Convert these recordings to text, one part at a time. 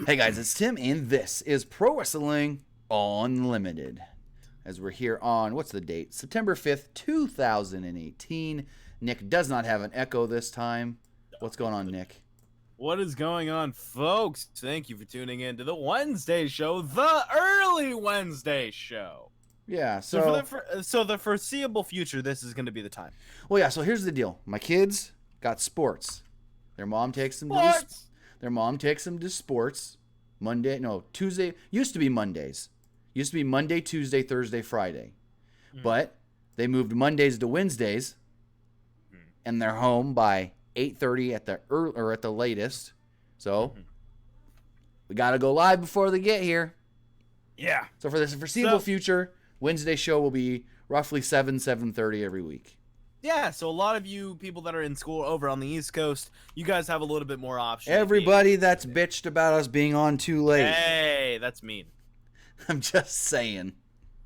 Hey guys, it's Tim, and this is Pro Wrestling Unlimited. As we're here on, what's the date? September 5th, 2018. Nick does not have an echo this time. What's going on, Nick? What is going on, folks? Thank you for tuning in to the Wednesday show, the early Wednesday show. Yeah, So for the foreseeable future, this is going to be the time. Well, yeah, so here's the deal. My kids got sports. Their mom takes them to sports. Tuesday. Used to be Mondays. Used to be Monday, Tuesday, Thursday, Friday. But they moved Mondays to Wednesdays, and they're home by 8:30 at the latest. So we got to go live before they get here. Yeah. So for the foreseeable future, Wednesday show will be roughly 7:30 every week. Yeah, so a lot of you people that are in school over on the East Coast, you guys have a little bit more options. Everybody that's bitched about us being on too late. Hey, that's mean. I'm just saying.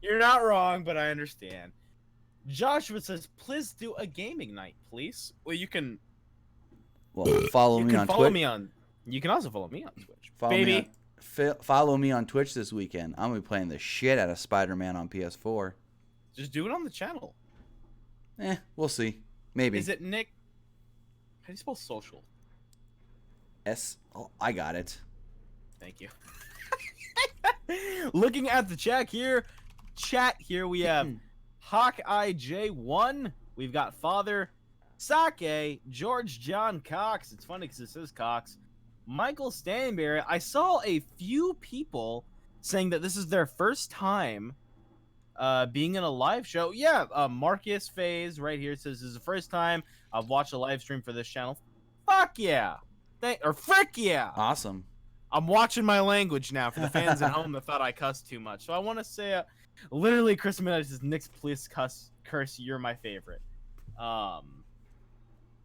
You're not wrong, but I understand. Joshua says, please do a gaming night, please. Well, you can... follow me on Twitch. You can also follow me on Twitch. Follow me on Twitch this weekend. I'm going to be playing the shit out of Spider-Man on PS4. Just do it on the channel. We'll see. Maybe. Is it Nick? How do you spell social? Oh, I got it. Thank you. Looking at the chat here, we have Hawkeye J1. We've got Father Sake, George John Cox. It's funny because it says Cox. Michael Stanberry. I saw a few people saying that this is their first time being in a live show. Yeah, Marcus Faze right here says this is the first time I've watched a live stream for this channel. Fuck yeah. Frick yeah. Awesome. I'm watching my language now for the fans at home that thought I cussed too much. So I want to say, literally, Chris Midnight says, Nick's please curse, you're my favorite.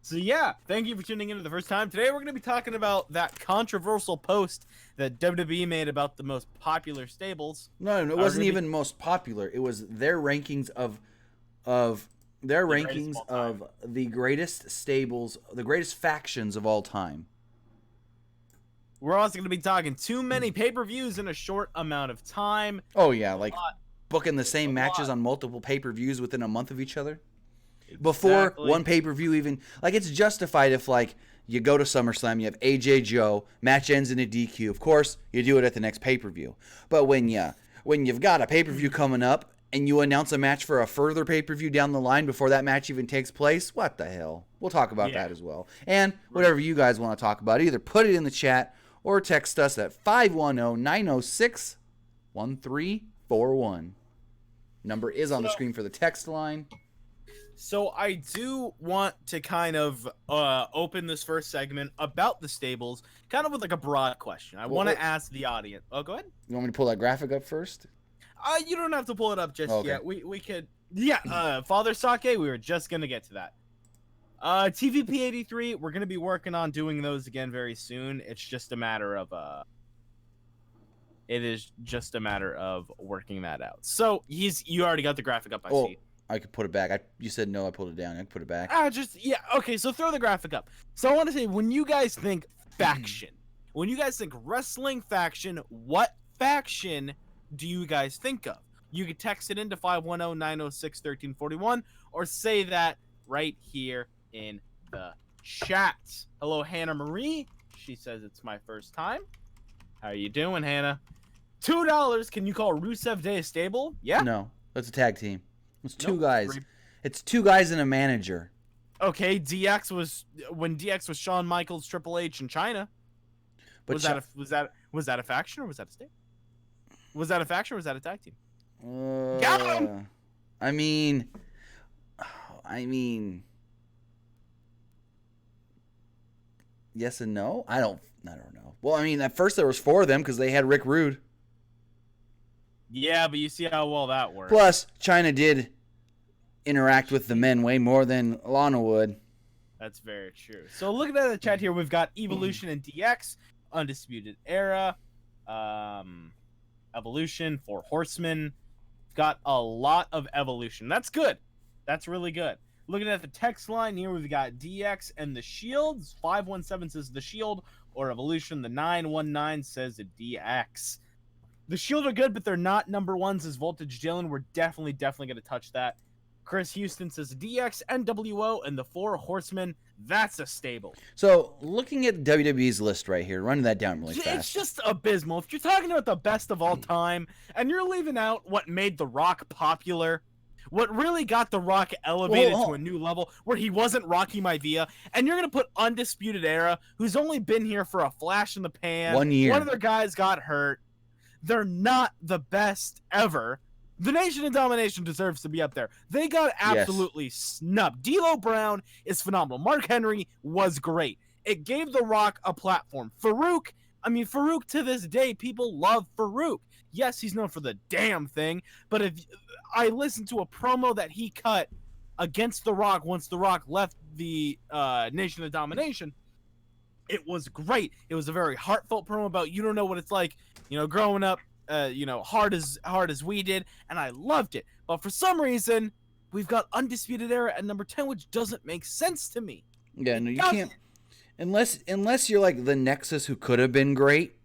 So yeah, thank you for tuning in for the first time. Today we're going to be talking about that controversial post that WWE made about the most popular stables. No, it wasn't even most popular. It was their rankings of the greatest stables, the greatest factions of all time. We're also going to be talking too many pay-per-views in a short amount of time. Oh yeah, like booking the same matches on multiple pay-per-views within a month of each other. Exactly. Before one pay-per-view even, like, it's justified if, like, you go to SummerSlam, you have AJ Joe, match ends in a DQ. Of course, you do it at the next pay-per-view. But when you've got a pay-per-view coming up and you announce a match for a further pay-per-view down the line before that match even takes place, what the hell? We'll talk about that as well. And whatever you guys want to talk about, either put it in the chat or text us at 510-906-1341. Number is on the screen for the text line. So I do want to kind of open this first segment about the stables, kind of with like a broad question. I want to ask the audience. Oh, go ahead. You want me to pull that graphic up first? You don't have to pull it up just yet. We could. Yeah, Father Sake, we were just going to get to that. TVP 83, we're going to be working on doing those again very soon. It's just a matter of working that out. So you already got the graphic up, I see. I could put it back. You said no, I pulled it down. I can put it back. Okay, so throw the graphic up. So I want to say, when you guys think faction, when you guys think wrestling faction, what faction do you guys think of? You can text it into 510-906-1341 or say that right here in the chat. Hello, Hannah Marie. She says it's my first time. How are you doing, Hannah? $2. Can you call Rusev Day a stable? Yeah. No, that's a tag team. It's two guys. It's two guys and a manager. Okay, DX was Shawn Michaels, Triple H, and China. But was that a faction or was that a stable? Was that a faction or was that a tag team? Got him! I mean, yes and no. I don't know. Well, I mean, at first there was 4 of them because they had Rick Rude. Yeah, but you see how well that works. Plus, China did interact with the men way more than Lana would. That's very true. So looking at the chat here, we've got Evolution and DX, Undisputed Era, Evolution, 4 Horsemen. Got a lot of Evolution. That's good. That's really good. Looking at the text line here, we've got DX and the Shields. 517 says the Shield or Evolution. The 919 says the DX. The Shield are good, but they're not number ones as Voltage Dylan. We're definitely going to touch that. Chris Houston says DX, NWO, and the Four Horsemen. That's a stable. So, looking at WWE's list right here, running that down really fast. It's just abysmal. If you're talking about the best of all time, and you're leaving out what made The Rock popular, what really got The Rock elevated to a new level, where he wasn't Rocky Maivia, and you're going to put Undisputed Era, who's only been here for a flash in the pan. 1 year. One of their guys got hurt. They're not the best ever. The Nation of Domination deserves to be up there. They got absolutely snubbed. D'Lo Brown is phenomenal. Mark Henry was great. It gave The Rock a platform. Farouk to this day, people love Farouk. Yes, he's known for the damn thing, but if I listened to a promo that he cut against The Rock once The Rock left the Nation of Domination, it was great. It was a very heartfelt promo about you don't know what it's like, growing up, hard as we did, and I loved it. But for some reason, we've got Undisputed Era at number 10, which doesn't make sense to me. Yeah, no, you can't. Unless you're like the Nexus, who could have been great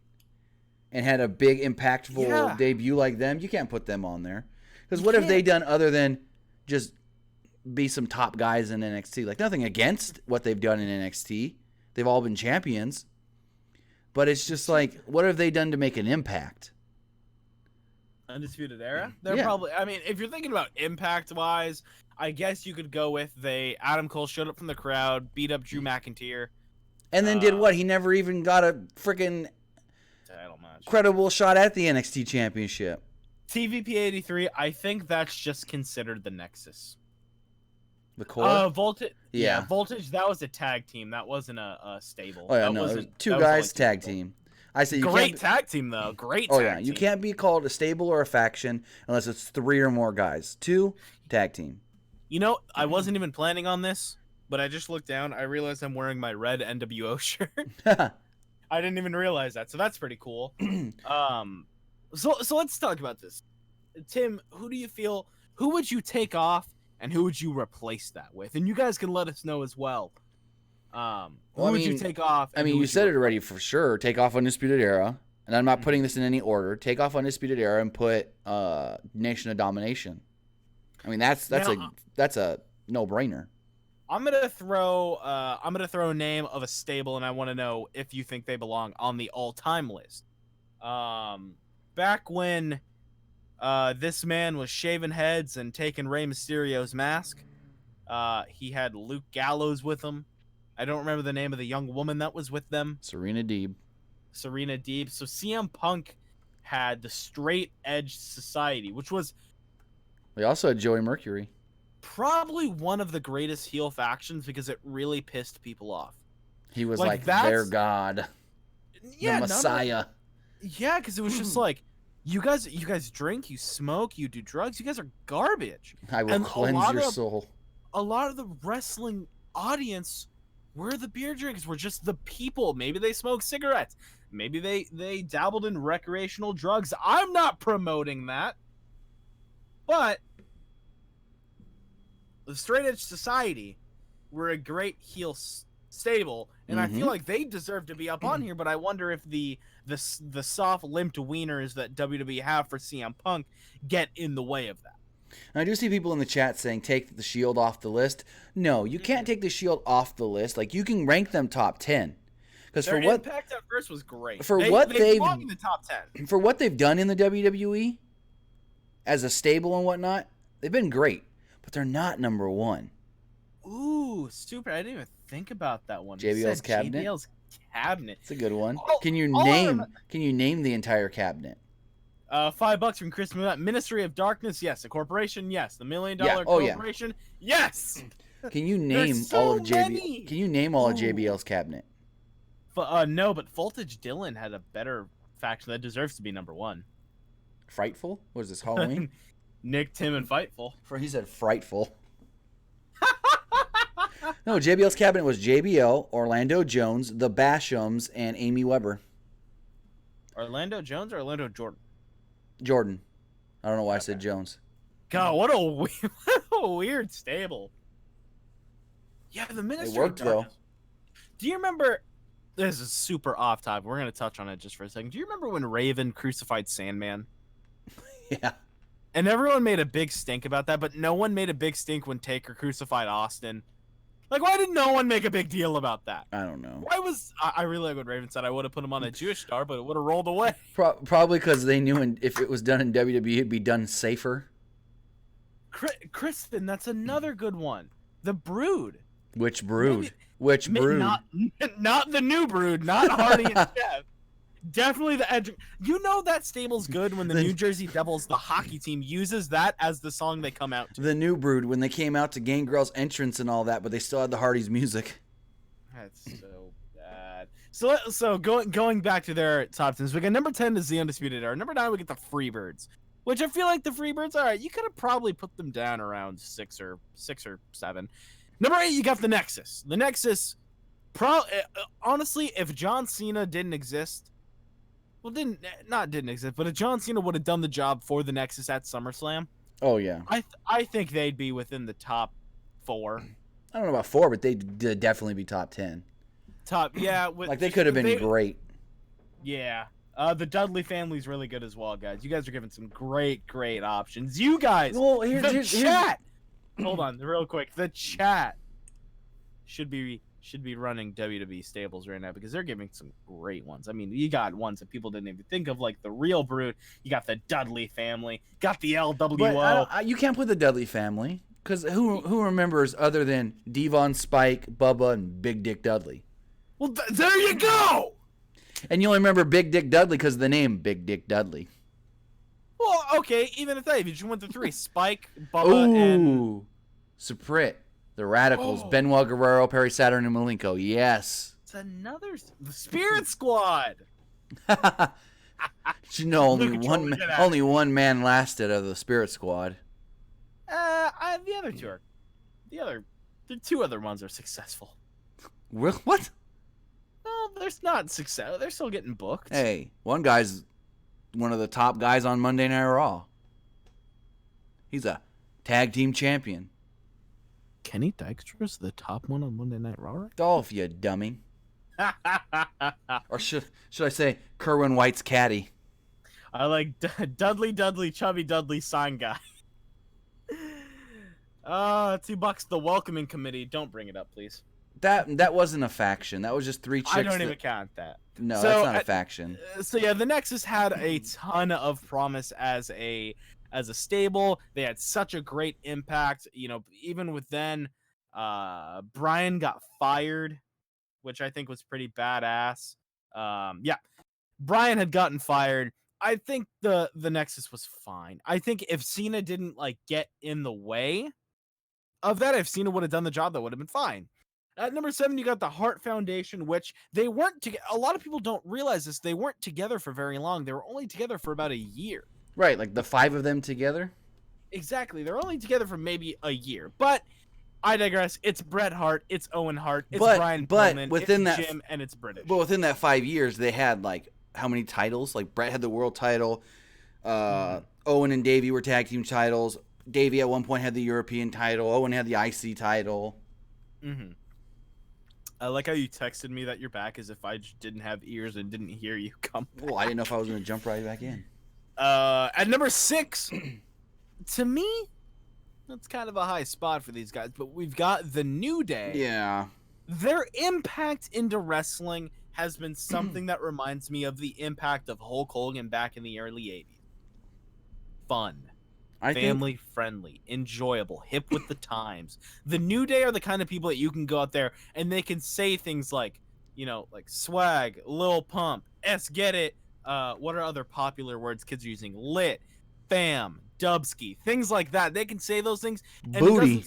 and had a big impactful debut like them, you can't put them on there. Because what have they done other than just be some top guys in NXT? Like, nothing against what they've done in NXT. They've all been champions. But it's just like, what have they done to make an impact? Undisputed Era? They're probably, if you're thinking about impact-wise, I guess you could go with Adam Cole showed up from the crowd, beat up Drew McIntyre. And then did what? He never even got a freaking title match. Credible shot at the NXT Championship. TVP 83, I think that's just considered the Nexus. The core? Voltage. Yeah, Voltage, that was a tag team. That wasn't a stable. Oh, yeah, no, it was two guys tag team. I say great tag team, though. Great tag team. You can't be called a stable or a faction unless it's 3 or more guys. 2, tag team. I wasn't even planning on this, but I just looked down. I realized I'm wearing my red NWO shirt. I didn't even realize that, so that's pretty cool. So let's talk about this. Tim, who would you take off, and who would you replace that with? And you guys can let us know as well. Who would you take off? You said it already for sure. Take off Undisputed Era. And I'm not putting this in any order. Take off Undisputed Era and put Nation of Domination. That's a no-brainer. I'm gonna throw a name of a stable, and I want to know if you think they belong on the all-time list. Back when this man was shaving heads and taking Rey Mysterio's mask, he had Luke Gallows with him. I don't remember the name of the young woman that was with them. Serena Deeb. So CM Punk had the Straight Edge Society, which was... We also had Joey Mercury. Probably one of the greatest heel factions because it really pissed people off. He was like their god. Yeah, the Messiah. Yeah, because it was just like, you guys drink, you smoke, you do drugs, you guys are garbage. I will cleanse your soul. A lot of the wrestling audience were the beer drinkers, were just the people. Maybe they smoked cigarettes. Maybe they dabbled in recreational drugs. I'm not promoting that. But the Straight Edge Society were a great heel stable, and I feel like they deserve to be up on here, but I wonder if the soft limped wieners that WWE have for CM Punk get in the way of that. And I do see people in the chat saying take the Shield off the list. No, you can't take the Shield off the list. Like, you can rank them top 10. Because their impact at first was great. They belong in the top 10. For what they've done in the WWE as a stable and whatnot, they've been great. But they're not number 1. Ooh, super. I didn't even think about that one. JBL's cabinet. JBL's cabinet. It's a good one. Can you name the entire cabinet? $5 from Chris Millett. Ministry of Darkness, yes. A corporation, yes. The $1 Million Corporation, yes. Can you name all of JBL? Can you name all of JBL's cabinet? No, but Voltage Dylan had a better faction that deserves to be number 1. Frightful? What is this, Halloween? Nick, Tim, and Fightful. He said frightful. No, JBL's cabinet was JBL, Orlando Jones, the Bashams, and Amy Weber. Orlando Jones or Orlando Jordan? Jordan. I don't know why I said Jones. God, what a weird stable. Yeah, the Ministry It worked of Darkness. though. Do you remember? This is super off topic. We're gonna touch on it just for a second. Do you remember when Raven crucified Sandman? Yeah. And everyone made a big stink about that, but no one made a big stink when Taker crucified Austin. Like, why did no one make a big deal about that? I don't know. Why was I really like what Raven said? I would have put him on a Jewish star, but it would have rolled away. Probably because they knew if it was done in WWE, it'd be done safer. Kristen, that's another good one. The Brood. Which Brood? Maybe, Which Brood? Not the new Brood. Not Hardy and Jeff. Definitely the Edge. You know that stable's good when the New Jersey Devils, the hockey team, uses that as the song they come out to. The New Brood, when they came out to Gangrel's entrance and all that, but they still had the Hardys music. That's so bad. So going back to their top 10s, we got number 10 is the Undisputed Era. Number 9, we get the Freebirds, which I feel like the Freebirds, all right, you could have probably put them down around 6 or 7. Number 8, you got the Nexus. The Nexus, honestly, if John Cena didn't exist, well, didn't exist, but if John Cena would have done the job for the Nexus at SummerSlam, oh yeah, I think they'd be within the top 4. I don't know about 4, but they'd definitely be top 10. Yeah, like they could have been great. Yeah. The Dudley family's really good as well, guys. You guys are giving some great options. You guys, well, the chat. Hold on, real quick. The chat should be running WWE stables right now because they're giving some great ones. I mean, you got ones that people didn't even think of, like the Real Brood. You got the Dudley family. Got the LWO. But you can't put the Dudley family because who remembers other than Devon, Spike, Bubba, and Big Dick Dudley? Well, there you go. And you only remember Big Dick Dudley because of the name Big Dick Dudley. Well, okay, even if that, if you just went to 3, Spike, Bubba, and Suprit, the Radicals, Benoit Guerrero, Perry Saturn, and Malenko. Yes. It's another the Spirit Squad. You know, only one man lasted of the Spirit Squad. The other two are, the 2 other ones are successful. What? Well, there's not success. They're still getting booked. Hey, one guy's one of the top guys on Monday Night Raw. He's a tag team champion. Kenny Dykstra's the top one on Monday Night Raw? Dolph, you dummy. Or should I say Kerwin White's caddy? I like Dudley, Chubby Dudley, sign guy. $2 the welcoming committee. Don't bring it up, please. That wasn't a faction. That was just 3 chicks. I don't even count that. No, that's not a faction. So yeah, the Nexus had a ton of promise as a stable. They had such a great impact. You know, even with then, Brian got fired, which I think was pretty badass. Yeah, Brian had gotten fired. I think the Nexus was fine. I think if Cena didn't get in the way of that, if Cena would have done the job, that would have been fine. At number 7, you got the Hart Foundation, which they weren't together. A lot of people don't realize this. They weren't together for very long. They were only together for about a year. Right, like the 5 of them together? Exactly. They're only together for maybe a year. But I digress. It's Bret Hart. It's Owen Hart. It's Brian Pillman. Within it's that, Jim, and it's British. But within that 5 years, they had how many titles? Like Bret had the world title. Owen and Davey were tag team titles. Davey at one point had the European title. Owen had the IC title. Mm-hmm. I like how you texted me that you're back as if I didn't have ears and didn't hear you come back. Well, I didn't know if I was going to jump right back in. At number 6, to me, that's kind of a high spot for these guys, but we've got the New Day. Yeah. Their impact into wrestling has been something that reminds me of the impact of Hulk Hogan back in the early 80s. Fun. Family friendly, enjoyable, hip with the times. The New Day are the kind of people that you can go out there and they can say things like swag, Lil Pump, get it. What are other popular words kids are using? Lit, fam, dubski, things like that. They can say those things. And Booty.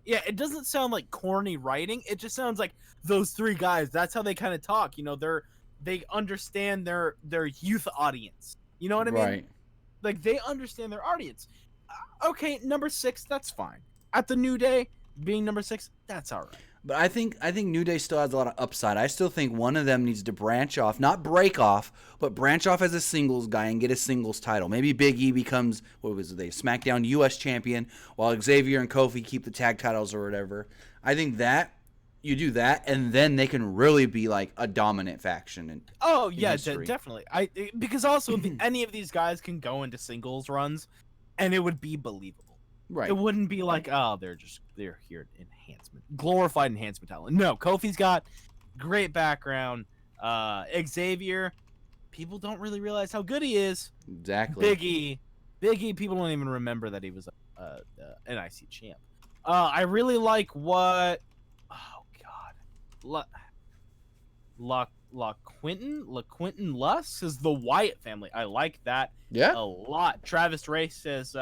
It doesn't sound like corny writing. It just sounds like those 3 guys. That's how they kind of talk. You know, they understand their youth audience. You know what I mean? Right. Like, they understand their audience. Okay, number 6, that's fine. At the New Day, being number 6, that's all right. But I think New Day still has a lot of upside. I still think one of them needs to branch off, not break off, but branch off as a singles guy and get a singles title. Maybe Big E becomes SmackDown US champion, while Xavier and Kofi keep the tag titles or whatever. I think that you do that, and then they can really be like a dominant faction. In definitely. Because also if any of these guys can go into singles runs, and it would be believable. Right. It wouldn't be like, oh, they're here enhancement, glorified enhancement talent. No, Kofi's got great background. Xavier, people don't really realize how good he is. Exactly. Big E, people don't even remember that he was an IC champ. I really like what. Oh God, La Quinton Lusk is the Wyatt family. I like that a lot. Travis Ray says.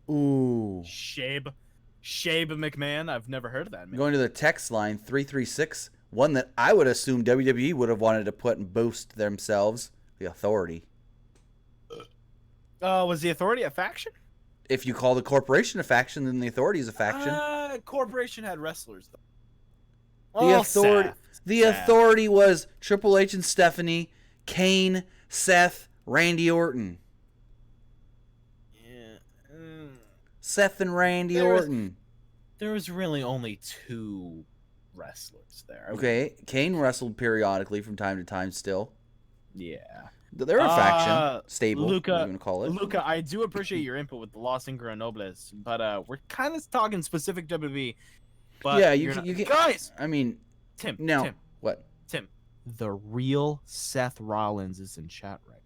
Ooh. Shabe McMahon. I've never heard of that, man. Going to the text line 336, one that I would assume WWE would have wanted to put and boost themselves, the Authority. Was the Authority a faction? If you call the Corporation a faction, then the Authority is a faction. Corporation had wrestlers though. The Authority was Triple H and Stephanie, Kane, Seth, Randy Orton. Seth and Randy Orton. There was really only 2 wrestlers there. Okay, Kane wrestled periodically from time to time still. Yeah. They're a faction. Stable, Luca, you want to call it. Luca, I do appreciate your input with the Los Ingobernables, but we're kind of talking specific WWE. But yeah, you can. Guys! I mean, Tim. What? Tim, the real Seth Rollins is in chat right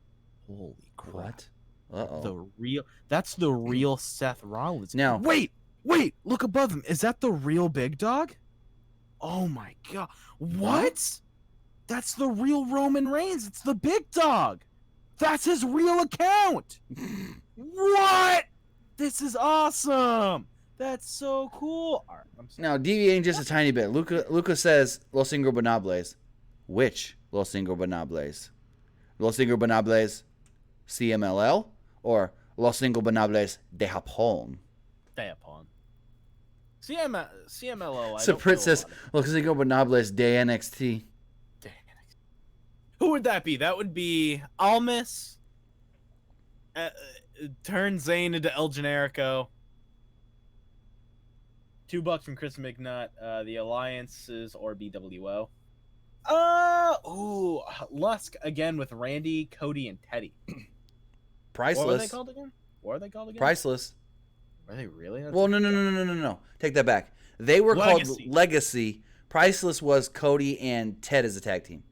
now. Holy crap. What? Uh-oh. That's the real Seth Rollins. Now, wait, look above him. Is that the real big dog? Oh my God. What? That's the real Roman Reigns. It's the big dog. That's his real account. What? This is awesome. That's so cool. All right, now, deviating just a tiny bit. Luca says Los Ingobernables. Which Los Ingobernables? Los Ingobernables CMLL? Or Los Ingobernables de Japón? CMLO. Saprit says Los Ingobernables de NXT. Who would that be? That would be Almas. Turn Zayn into El Generico. $2 from Chris McNutt. The Alliances or BWO. Lusk again with Randy, Cody, and Teddy. Priceless. What are they called again? Priceless. Are they really? Well, no. Take that back. They were called Legacy. Priceless was Cody and Ted as a tag team.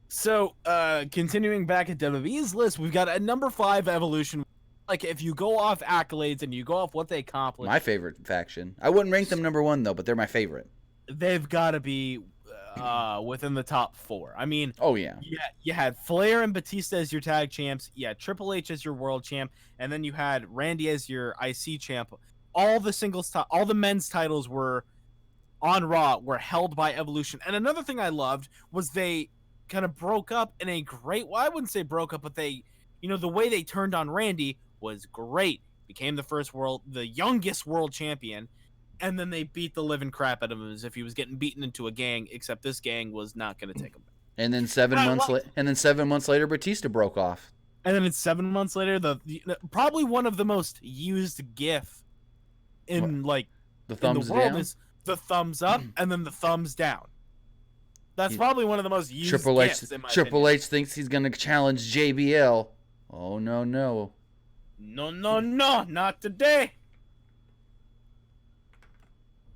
So, continuing back at WWE's list, we've got a number 5 Evolution. Like, if you go off accolades and you go off what they accomplished. My favorite faction. I wouldn't rank them number 1, though, but they're my favorite. They've got to be within the top 4. I mean, oh yeah, you had Flair and Batista as your tag champs. You had Triple H as your world champ, and then you had Randy as your IC champ. All the men's titles were on Raw were held by Evolution. And another thing I loved was they kind of broke up in a great. Well, I wouldn't say broke up, but they, the way they turned on Randy was great. Became the youngest world champion. And then they beat the living crap out of him as if he was getting beaten into a gang, except this gang was not going to take him back. And then 7 months later, Batista broke off. And then 7 months later, probably one of the most used GIF in the thumbs in the world down? is the thumbs up and then the thumbs down. That's probably one of the most used GIFs in my Triple opinion. H thinks he's going to challenge JBL. Oh no. No, not today.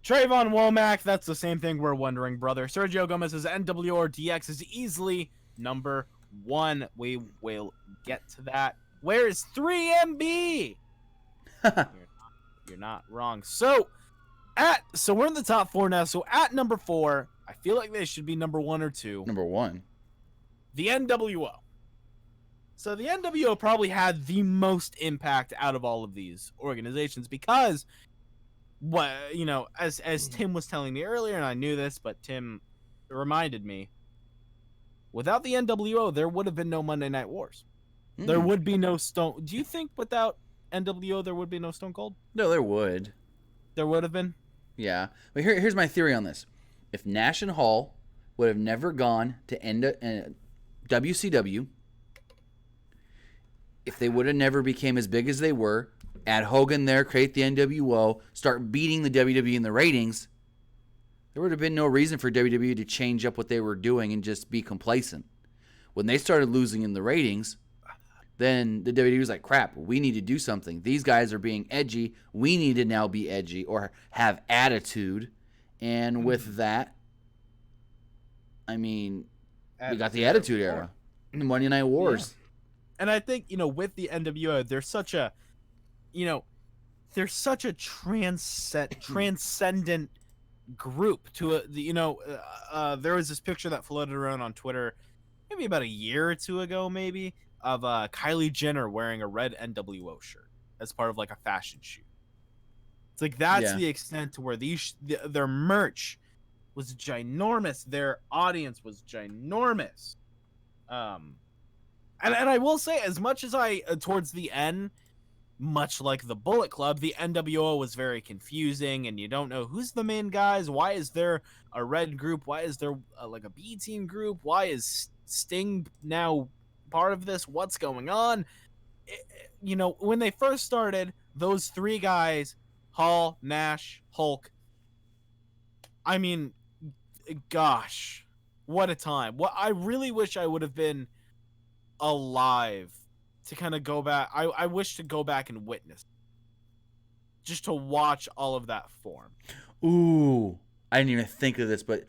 Trayvon Womack, that's the same thing we're wondering, brother. Sergio Gomez says NWO or DX is easily number 1. We will get to that. Where is 3MB? You're not wrong. So we're in the top 4 now. So at number 4, I feel like they should be number 1 or 2. Number 1. The NWO. So the NWO probably had the most impact out of all of these organizations because as Tim was telling me earlier, and I knew this, but Tim reminded me, without the NWO, there would have been no Monday Night Wars. There would be no Stone. Do you think without NWO there would be no Stone Cold? No, there would. there would have been. Yeah. But here's my theory on this. If Nash and Hall would have never gone to WCW, if they would have never became as big as they were, add Hogan there, create the NWO, start beating the WWE in the ratings, there would have been no reason for WWE to change up what they were doing and just be complacent. When they started losing in the ratings, then the WWE was like, crap, we need to do something. These guys are being edgy. We need to now be edgy or have attitude. And with that, I mean, we got the Attitude Era. The Monday Night Wars. Yeah. And I think, with the NWO, there's such a, transcendent group to there was this picture that floated around on Twitter maybe about a year or two ago, maybe, of Kylie Jenner wearing a red NWO shirt as part of like a fashion shoot. It's like that's the extent to where their merch was ginormous, their audience was ginormous. And I will say, as much as I towards the end, much like the Bullet Club, the NWO was very confusing, and you don't know who's the main guys. Why is there a red group? Why is there like a B team group? Why is Sting now part of this? What's going on? When they first started, those three guys, Hall, Nash, Hulk, I mean, gosh, what a time. I really wish I would have been alive to kind of go back. I wish to go back and witness, just to watch all of that form. Ooh, I didn't even think of this, but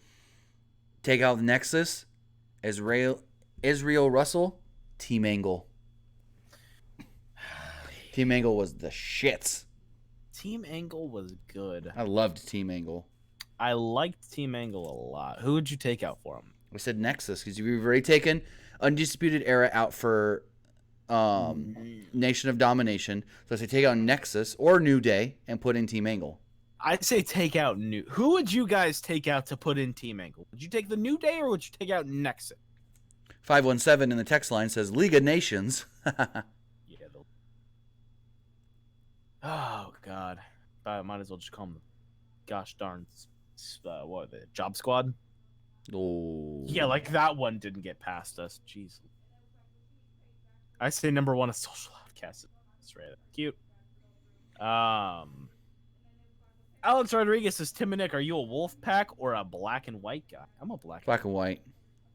take out Nexus, Israel Russell, Team Angle. Team Angle was the shits. Team Angle was good. I loved Team Angle. I liked Team Angle a lot. Who would you take out for him? I said Nexus because you've already taken Undisputed Era out for Nation of Domination. So I say take out Nexus or New Day and put in Team Angle. I'd say take out New. Who would you guys take out to put in Team Angle? Would you take the New Day or would you take out Nexus? 517 in the text line says League of Nations. Oh God, I might as well just call them. Gosh darn, what are they? Job Squad. Oh. Yeah, like that one didn't get past us. Jeez. I say number one is Social Outcast. That's right. Cute. Alex Rodriguez says, Tim and Nick, are you a wolf pack or a black and white guy? I'm a black and white.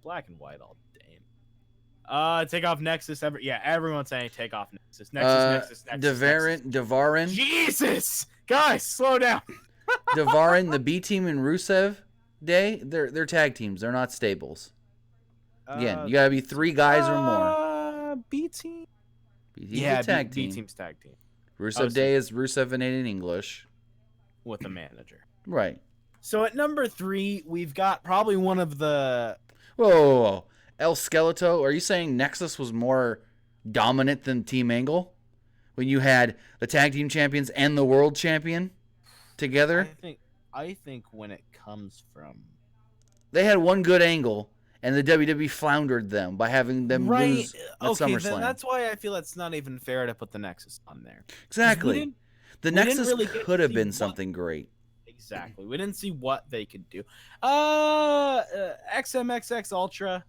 Black and white all day. Take off Nexus. Everyone's saying take off Nexus. Nexus. Devarin. Jesus! Guys, slow down. Devarin, the B team and Rusev Day, they're tag teams. They're not stables. Again, you gotta be three guys or more. B team. Tag team. B team's tag team. Rusev Day is Rusev in English with a manager. Right. So at number 3, we've got probably one of the. Whoa. El Skeleto. Are you saying Nexus was more dominant than Team Angle when you had the tag team champions and the world champion together? I think when it comes from, they had one good angle, and the WWE floundered them by having them lose at SummerSlam. Then that's why I feel it's not even fair to put the Nexus on there. Exactly. The Nexus could have been something great. Exactly. We didn't see what they could do. XMXX Ultra,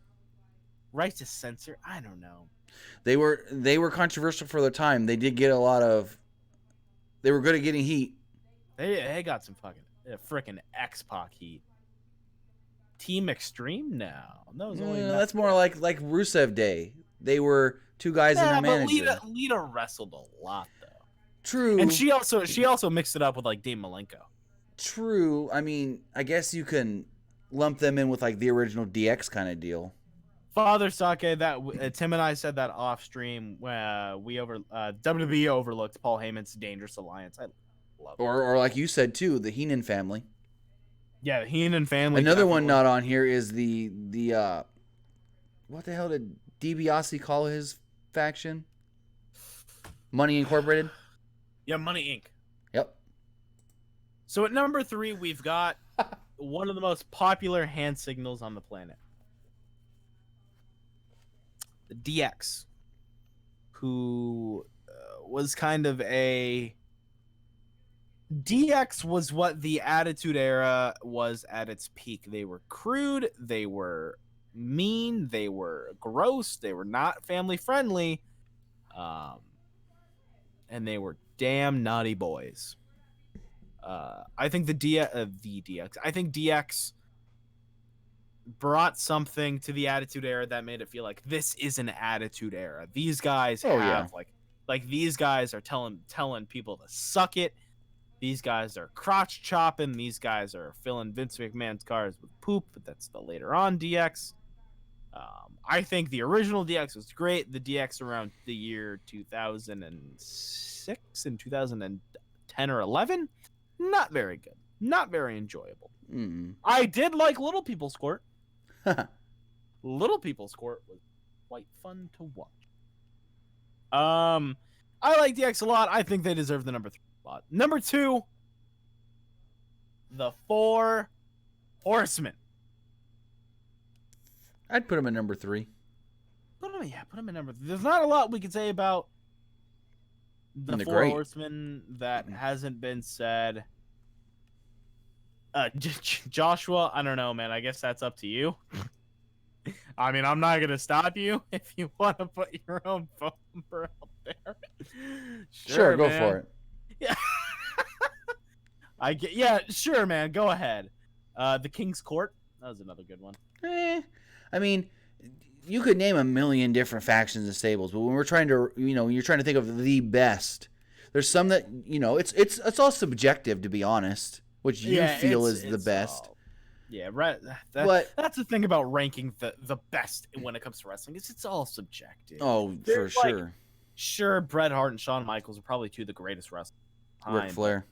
right to censor. I don't know. They were controversial for their time. They did get a lot of. They were good at getting heat. They got some fucking freaking X-Pac heat. Team Extreme now. That's more like Rusev Day. They were two guys and a manager. But Lita wrestled a lot though. True. And she also mixed it up with like Dean Malenko. True. I mean, I guess you can lump them in with like the original DX kind of deal. Father Sake, that Tim and I said that off stream. WWE overlooked Paul Heyman's Dangerous Alliance. I love it. Or like you said too, the Heenan family. Yeah, the Heenan family. Another one not on here is the what the hell did DiBiase call his faction? Money Incorporated. Yeah, Money Inc. Yep. So at number 3, we've got one of the most popular hand signals on the planet. The DX, who was kind of a DX was what the Attitude Era was at its peak. They were crude, they were mean, they were gross, they were not family friendly, and they were damn naughty boys. I think the DX. I think DX brought something to the Attitude Era that made it feel like this is an Attitude Era. These guys have like these guys are telling people to suck it. These guys are crotch chopping. These guys are filling Vince McMahon's cars with poop, but that's the later on DX. I think the original DX was great. The DX around the year 2006 and 2010 or 11, not very good. Not very enjoyable. I did like Little People's Court. Little People's Court was quite fun to watch. I like DX a lot. I think they deserve the number 3 spot. Number 2, the 4 Horsemen. I'd put him at number 3. Put him at number 3. There's not a lot we can say about the 4 Horsemen that hasn't been said. Joshua, I don't know, man. I guess that's up to you. I mean, I'm not gonna stop you if you want to put your own phone number out there. Sure, go for it. Yeah, yeah, sure, man. Go ahead. The King's Court. That was another good one. I mean, you could name a million different factions and stables, but when we're trying to, you're trying to think of the best. There's some that, it's all subjective, to be honest. Which you feel is the best. Right. That's the thing about ranking the best when it comes to wrestling. It's all subjective. Oh, for sure. Sure, Bret Hart and Shawn Michaels are probably 2 of the greatest wrestlers. Ric Flair.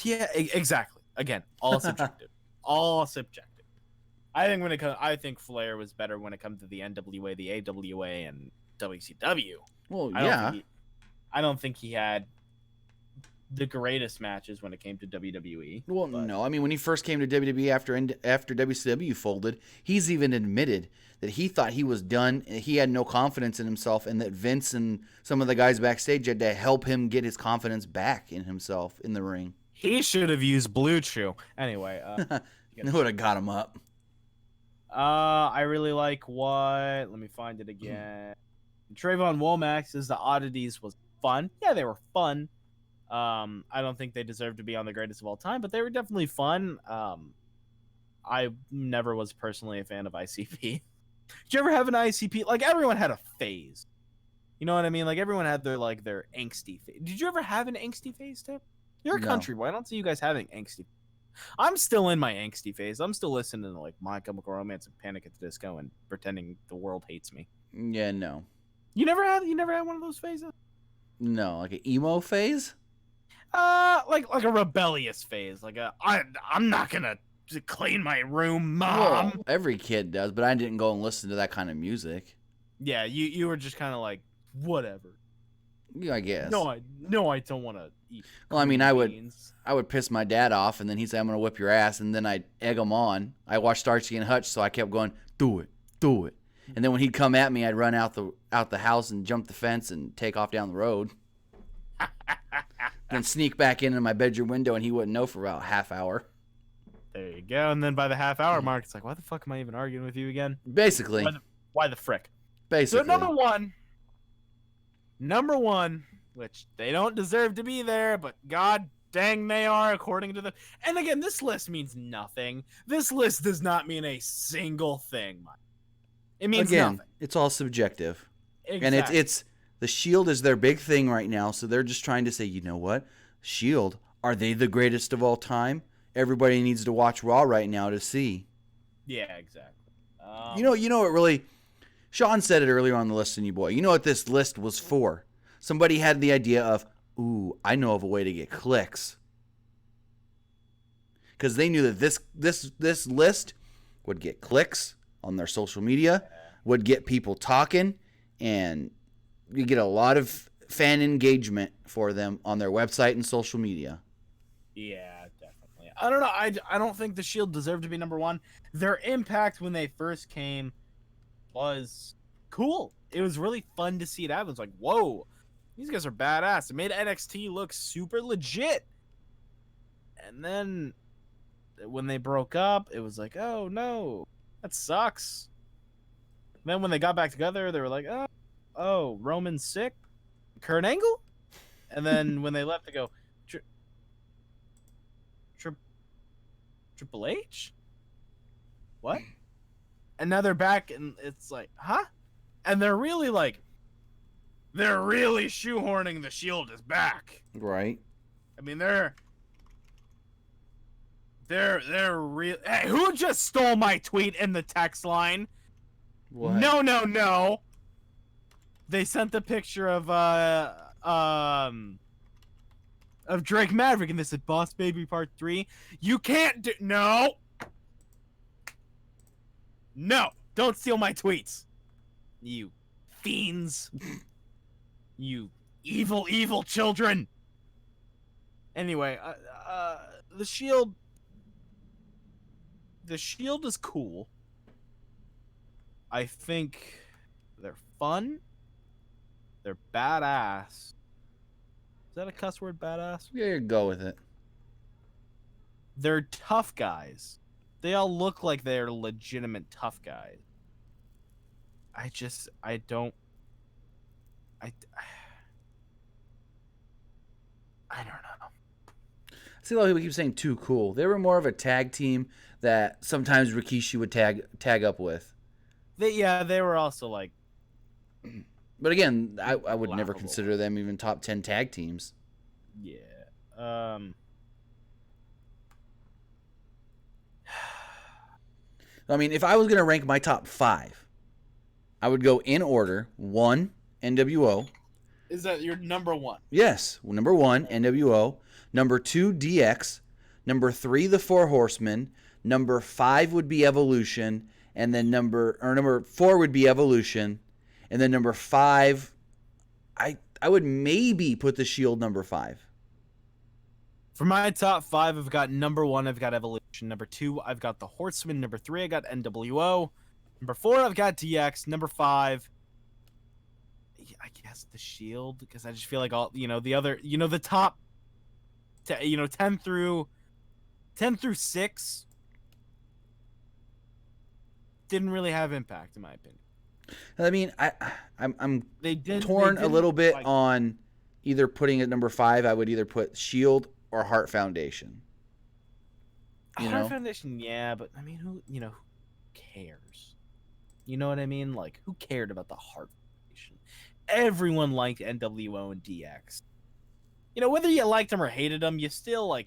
Yeah, exactly. Again, all subjective. All subjective. I think Flair was better when it comes to the NWA, the AWA, and WCW. Well, yeah. I don't think he had the greatest matches when it came to WWE. Well, no. I mean, when he first came to WWE after WCW folded, he's even admitted that he thought he was done. He had no confidence in himself, and that Vince and some of the guys backstage had to help him get his confidence back in himself in the ring. He should have used Blue Chew. Anyway. That would have got him up. I really like what... Let me find it again. Trayvon Womack says the Oddities was fun. Yeah, they were fun. I don't think they deserve to be on the greatest of all time, but they were definitely fun. I never was personally a fan of ICP. Did you ever have an ICP? Like, everyone had a phase. You know what I mean? Like, everyone had their angsty phase. Did you ever have an angsty phase, Tim? You're a country boy. I don't see you guys having angsty. I'm still in my angsty phase. I'm still listening to, My Chemical Romance and Panic at the Disco and pretending the world hates me. Yeah, no. You never had one of those phases? No, like an emo phase? Like a rebellious phase, I'm not gonna clean my room, Mom. Well, every kid does, but I didn't go and listen to that kind of music. Yeah, you were just kind of like, whatever. Yeah, I guess. No, I don't want to eat. Well, I mean, I would piss my dad off, and then he'd say, "I'm gonna whip your ass," and then I'd egg him on. I watched Starsky and Hutch, so I kept going, "Do it, do it," and then when he'd come at me, I'd run out the house and jump the fence and take off down the road. Then sneak back into my bedroom window, and he wouldn't know for about a half hour. There you go. And then by the half hour mark, it's like, why the fuck am I even arguing with you again? Basically. Why the frick? Basically. So number one, which they don't deserve to be there, but god dang they are according to the... And again, this list means nothing. This list does not mean a single thing, Mike. It means nothing. It's all subjective. Exactly. And it's the Shield is their big thing right now, so they're just trying to say, you know what? Shield, are they the greatest of all time? Everybody needs to watch Raw right now to see. Yeah, exactly. You know what really... Shawn said it earlier on the list, and you boy. You know what this list was for? Somebody had the idea of, ooh, I know of a way to get clicks. Because they knew that this list would get clicks on their social media, would get people talking, and you get a lot of fan engagement for them on their website and social media. Yeah, definitely. I don't know. I don't think the Shield deserved to be number one. Their impact when they first came was cool. It was really fun to see it happen. It's like, whoa, These guys are badass. It made NXT look super legit. And then when they broke up, it was like, oh no, that sucks. And then when they got back together, they were like, oh, Roman's sick, Kurt Angle. And then when they left, they go, Triple H? What? And now they're back, and it's like, huh? And they're really shoehorning the Shield is back. Right. I mean, they're real. Hey, who just stole my tweet in the text line? What? No. They sent the picture of Drake Maverick, and they said Boss Baby Part 3. You can't do no. Don't steal my tweets. You fiends. You evil children. Anyway, the Shield is cool. I think they're fun. They're badass. Is that a cuss word, badass? Yeah, go with it. They're tough guys. They all look like they're legitimate tough guys. I don't know. See, a lot of people keep saying too cool. They were more of a tag team that sometimes Rikishi would tag up with. They were also like. But again, I would never Laughable. consider them even top 10 tag teams. Yeah. I mean, if I was going to rank my top 5, I would go in order. 1, NWO. Is that your number one? Yes. Number 1, NWO. Number 2, DX. Number 3, the Four Horsemen. Number 5 would be Evolution. And then number 4 would be Evolution. And then number 5, I would maybe put the Shield number 5. For my top 5, I've got number 1, I've got Evolution. Number 2, I've got the Horsemen. Number 3, I got NWO. Number 4, I've got DX. Number 5, I guess the Shield, because I just feel like all the other the top 10 through 6 didn't really have impact in my opinion. I mean, I'm They torn a didn't, little bit like, on either putting it number 5. I would either put Shield or Heart Foundation. Heart Foundation, yeah, but I mean, who cares? You know what I mean? Like, who cared about the Heart Foundation? Everyone liked NWO and DX. Whether you liked them or hated them, you still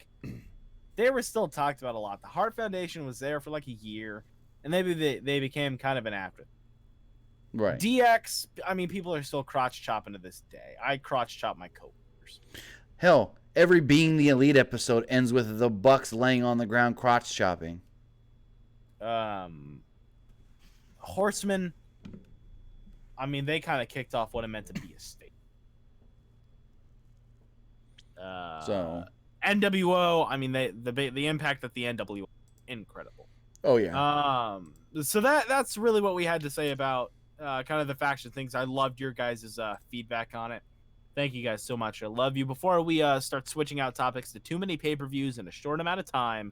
they were still talked about a lot. The Heart Foundation was there for like a year, and maybe they became kind of an after. Right. DX, I mean, people are still crotch chopping to this day. I crotch chop my coworkers. Hell, every Being the Elite episode ends with the Bucks laying on the ground crotch chopping. Horsemen, I mean, they kind of kicked off what it meant to be a state. So NWO, I mean, the impact that the NWO, incredible. Oh yeah. So that's really what we had to say about kind of the faction things. I loved your guys' feedback on it. Thank you guys so much. I love you. Before we start switching out topics to too many pay-per-views in a short amount of time,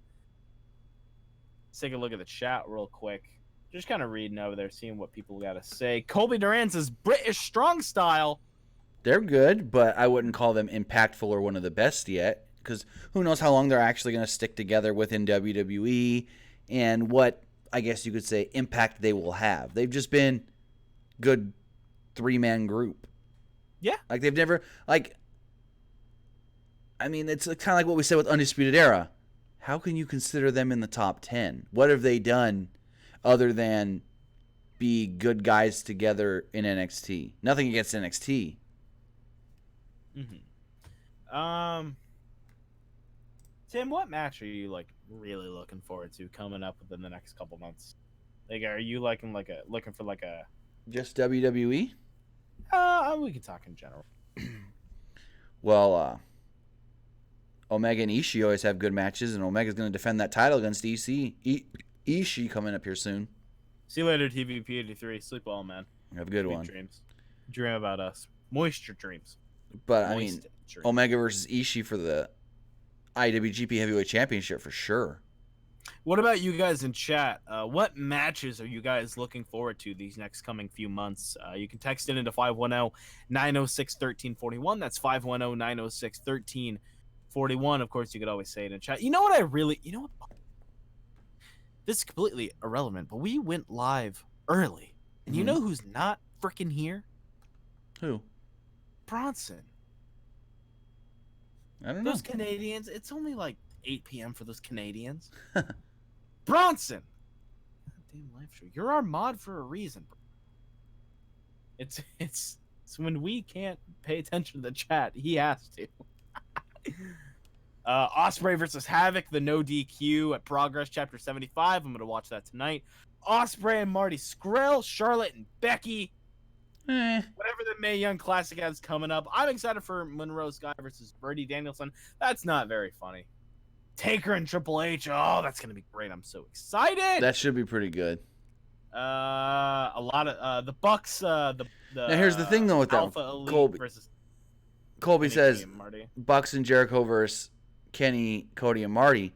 let's take a look at the chat real quick. Just kind of reading over there, seeing what people got to say. Colby Durant says British Strong Style. They're good, but I wouldn't call them impactful or one of the best yet, because who knows how long they're actually going to stick together within WWE and what, I guess you could say, impact they will have. They've just been good 3-man group. Yeah. Like, they've never, like, I mean, it's kind of like what we said with Undisputed Era. How can you consider them in the top 10? What have they done other than be good guys together in NXT? Nothing against NXT. Mm-hmm. Tim, what match are you really looking forward to coming up within the next couple months? Are you looking for a Just WWE? We can talk in general. Well, Omega and Ishii always have good matches, and Omega's going to defend that title against Ishii coming up here soon. See you later, TVP83. Sleep well, man. Have a good Sweet one. dreams. Dream about us. Moisture dreams. But I mean, Omega versus Ishii for the IWGP Heavyweight Championship for sure. What about you guys in chat? What matches are you guys looking forward to these next coming few months? You can text it into 510-906-1341. That's 510-906-1341. Of course, you could always say it in chat. You know what this is completely irrelevant, but we went live early. And you know who's not freaking here? Who? Bronson. I don't know. Those Canadians, it's only like 8 p.m. for those Canadians. Bronson. Damn live show. You're our mod for a reason. It's when we can't pay attention to the chat, he has to. Ospreay versus Havoc, the no DQ at Progress Chapter 75. I'm gonna watch that tonight. Ospreay and Marty Scurll, Charlotte and Becky. Whatever the Mae Young Classic has coming up. I'm excited for Monroe Sky versus Brady Danielson. That's not very funny. Taker and Triple H. Oh, that's gonna be great. I'm so excited. That should be pretty good. A lot of the Bucks. Now here's the thing though with that. Colby says Bucks and Jericho versus Kenny, Cody, and Marty.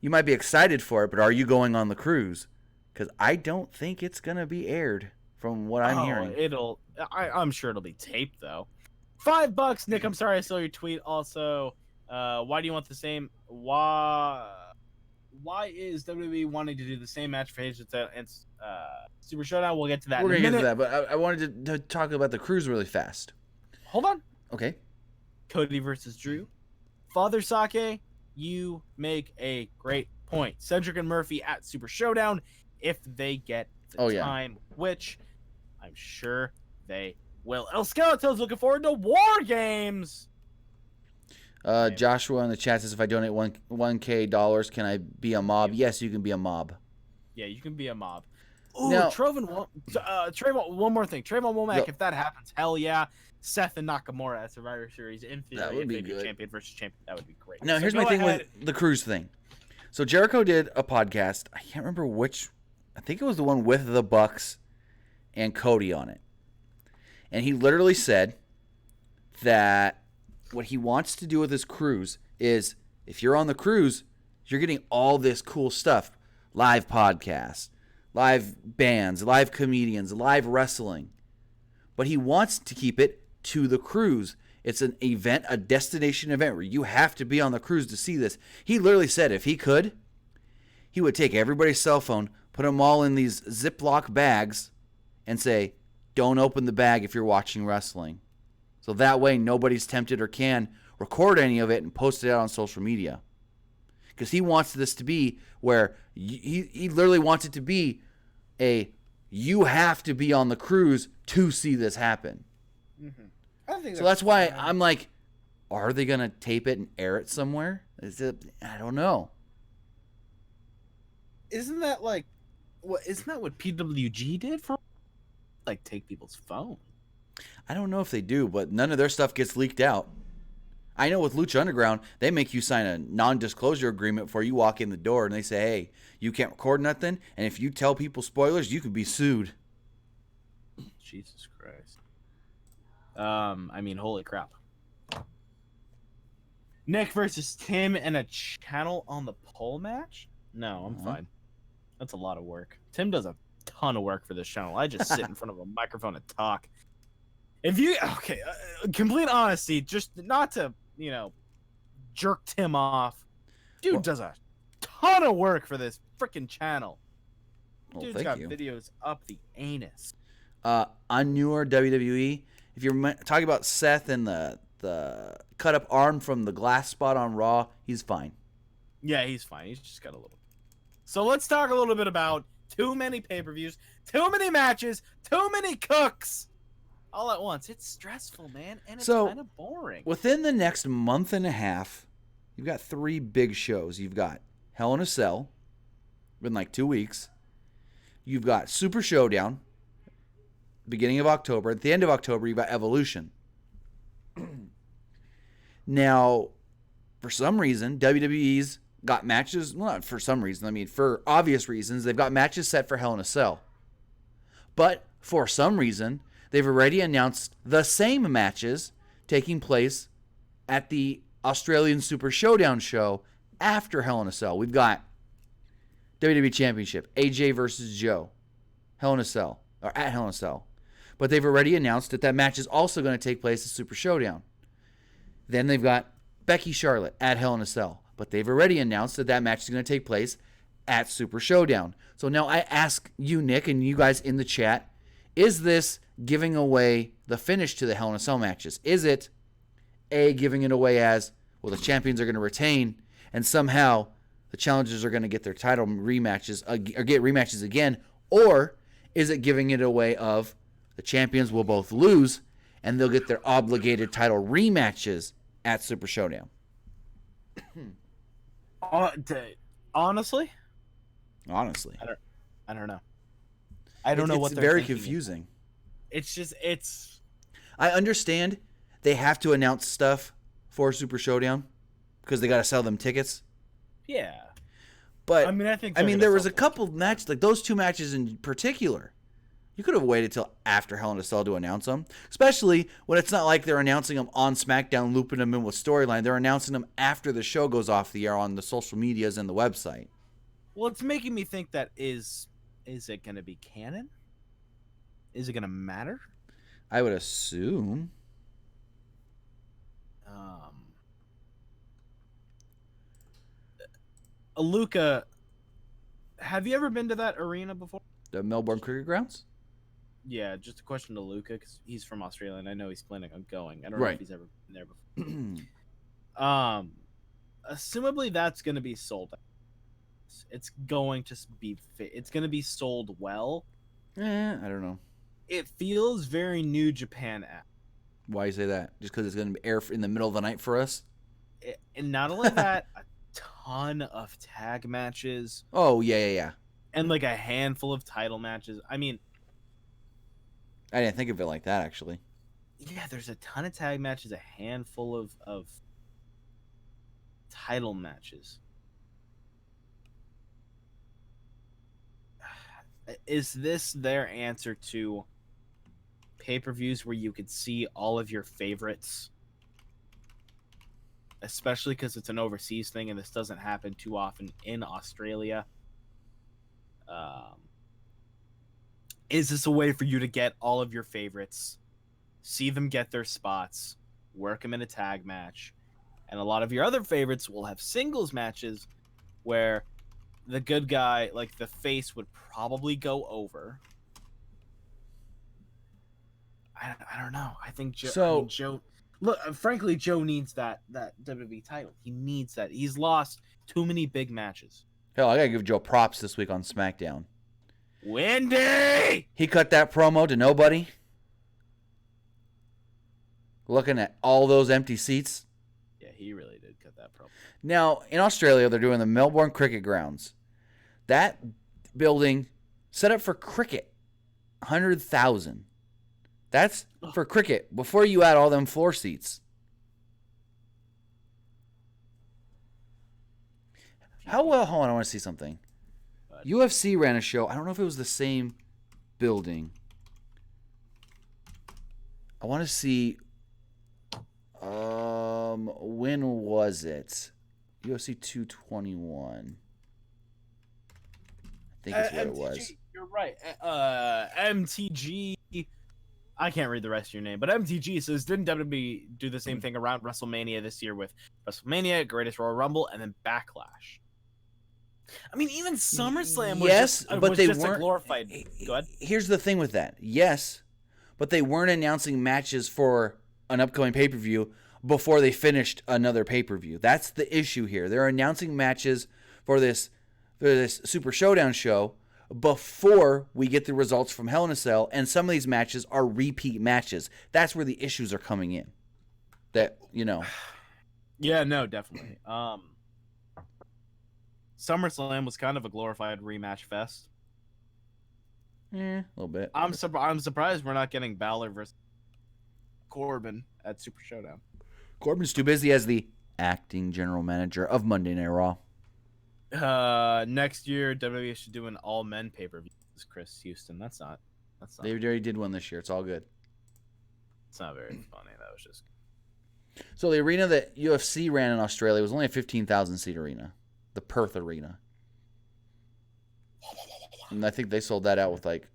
You might be excited for it, but are you going on the cruise? Because I don't think it's gonna be aired. From what I'm hearing, I'm sure it'll be taped though. $5, Nick. I'm sorry I saw your tweet. Also, why do you want the same? Why is WWE wanting to do the same match for Hayes and Super Showdown? We'll get to that. We're gonna get to that, but I wanted to talk about the cruise really fast. Hold on. Okay. Cody versus Drew. Father Sake, you make a great point. Cedric and Murphy at Super Showdown if they get the time, which I'm sure they will. El Skeleto's looking forward to War Games. Joshua in the chat says, if I donate $1K, can I be a mob? Yes, you can be a mob. Yeah, you can be a mob. Ooh, Trayvon, one more thing. Trayvon Womack, if that happens, hell yeah. Seth and Nakamura at Survivor Series in theory. That would be good. Champion versus champion. That would be great. Now, here's my thing with the cruise thing. So Jericho did a podcast. I can't remember which. I think it was the one with the Bucks and Cody on it. And he literally said that what he wants to do with his cruise is, if you're on the cruise, you're getting all this cool stuff. Live podcasts, live bands, live comedians, live wrestling. But he wants to keep it to the cruise. It's an event, a destination event where you have to be on the cruise to see this. He literally said if he could, he would take everybody's cell phone, put them all in these Ziploc bags, and say, don't open the bag if you're watching wrestling. So that way nobody's tempted or can record any of it and post it out on social media. Because he wants this to be where he literally wants it to be you have to be on the cruise to see this happen. Mm-hmm. I think so that's why I'm like, are they going to tape it and air it somewhere? I don't know. Isn't that what PWG did for take people's phone? I don't know if they do, but none of their stuff gets leaked out. I know with Lucha Underground, they make you sign a non-disclosure agreement before you walk in the door, and they say, hey, you can't record nothing, and if you tell people spoilers, you could be sued. Jesus Christ. I mean, holy crap. Nick versus Tim in a channel on the pole match? No, I'm fine. That's a lot of work. Tim does a ton of work for this channel. I just sit in front of a microphone and talk. Complete honesty, just not to, jerk Tim off. Dude does a ton of work for this freaking channel. Dude's got videos up the anus. On newer WWE, if you're talking about Seth and the cut up arm from the glass spot on Raw, he's fine. Yeah, he's fine. He's just got a little. So let's talk a little bit about too many pay-per-views, too many matches, too many cooks all at once. It's stressful, man, and it's kind of boring. Within the next month and a half, you've got 3 big shows. You've got Hell in a Cell, in 2 weeks. You've got Super Showdown, beginning of October. At the end of October, you've got Evolution. Now, for some reason, WWE's got matches. Well, not for some reason. I mean, for obvious reasons, they've got matches set for Hell in a Cell. But for some reason, they've already announced the same matches taking place at the Australian Super Showdown show after Hell in a Cell. We've got WWE Championship, AJ versus Joe, Hell in a Cell, or at Hell in a Cell. But they've already announced that match is also going to take place at Super Showdown. Then they've got Becky Charlotte at Hell in a Cell. But they've already announced that that match is going to take place at Super Showdown. So now I ask you, Nick, and you guys in the chat, is this giving away the finish to the Hell in a Cell matches? Is it, A, giving it away as, well, the champions are going to retain, and somehow the challengers are going to get their title rematches, or get rematches again, or is it giving it away of the champions will both lose, and they'll get their obligated title rematches at Super Showdown? Honestly, I don't know. I don't know what they're very thinking. confusing. It's. I understand they have to announce stuff for Super Showdown because they got to sell them tickets. Yeah, but I mean, there was a couple matches, like those two matches in particular. You could have waited till after Hell in a Cell to announce them, especially when it's not like they're announcing them on SmackDown, looping them in with storyline. They're announcing them after the show goes off the air on the social medias and the website. Well, it's making me think that is it going to be canon? Is it going to matter? I would assume. Luca, have you ever been to that arena before? The Melbourne Cricket Grounds? Yeah, just a question to Luca because he's from Australia and I know he's planning on going. I don't know if he's ever been there before. Assumably that's going to be sold out. It's going to be it's going to be sold well. I don't know. It feels very New Japan. Why you say that? Just because it's going to be air in the middle of the night for us? And not only that, a ton of tag matches. Oh, yeah. And like a handful of title matches. I mean, I didn't think of it like that, actually. Yeah, there's a ton of tag matches, a handful of title matches. Is this their answer to pay-per-views where you could see all of your favorites? Especially because it's an overseas thing and this doesn't happen too often in Australia. Is this a way for you to get all of your favorites, see them get their spots, work them in a tag match, and a lot of your other favorites will have singles matches where the good guy, like the face, would probably go over. I don't know. I think Joe. Look, frankly, Joe needs that WWE title. He needs that. He's lost too many big matches. Hell, I gotta give Joe props this week on SmackDown. Wendy! He cut that promo to nobody. Looking at all those empty seats. Yeah, he really did cut that promo. Now, in Australia, they're doing the Melbourne Cricket Grounds. That building set up for cricket. 100,000. That's for cricket before you add all them floor seats. How well? Hold on, I want to see something. UFC ran a show. I don't know if it was the same building. I want to see. When was it? UFC 221. I think is what it was. You're right. MTG. I can't read the rest of your name, but MTG says, didn't WWE do the same thing around WrestleMania this year with WrestleMania, Greatest Royal Rumble, and then Backlash? I mean, even SummerSlam was just a glorified. Go ahead. Here's the thing with that. Yes, but they weren't announcing matches for an upcoming pay-per-view before they finished another pay-per-view. That's the issue here. They're announcing matches for this Super Showdown show before we get the results from Hell in a Cell, and some of these matches are repeat matches. That's where the issues are coming in. That, you know. Yeah, no, definitely. SummerSlam was kind of a glorified rematch fest. A little bit. I'm surprised we're not getting Balor versus Corbin at Super Showdown. Corbin's too busy as the acting general manager of Monday Night Raw. Next year, WWE should do an all-men pay-per-view. Chris Houston. That's not. They already did one this year. It's all good. It's not very funny. That was just. So the arena that UFC ran in Australia was only a 15,000 seat arena, the Perth Arena, and I think they sold that out with like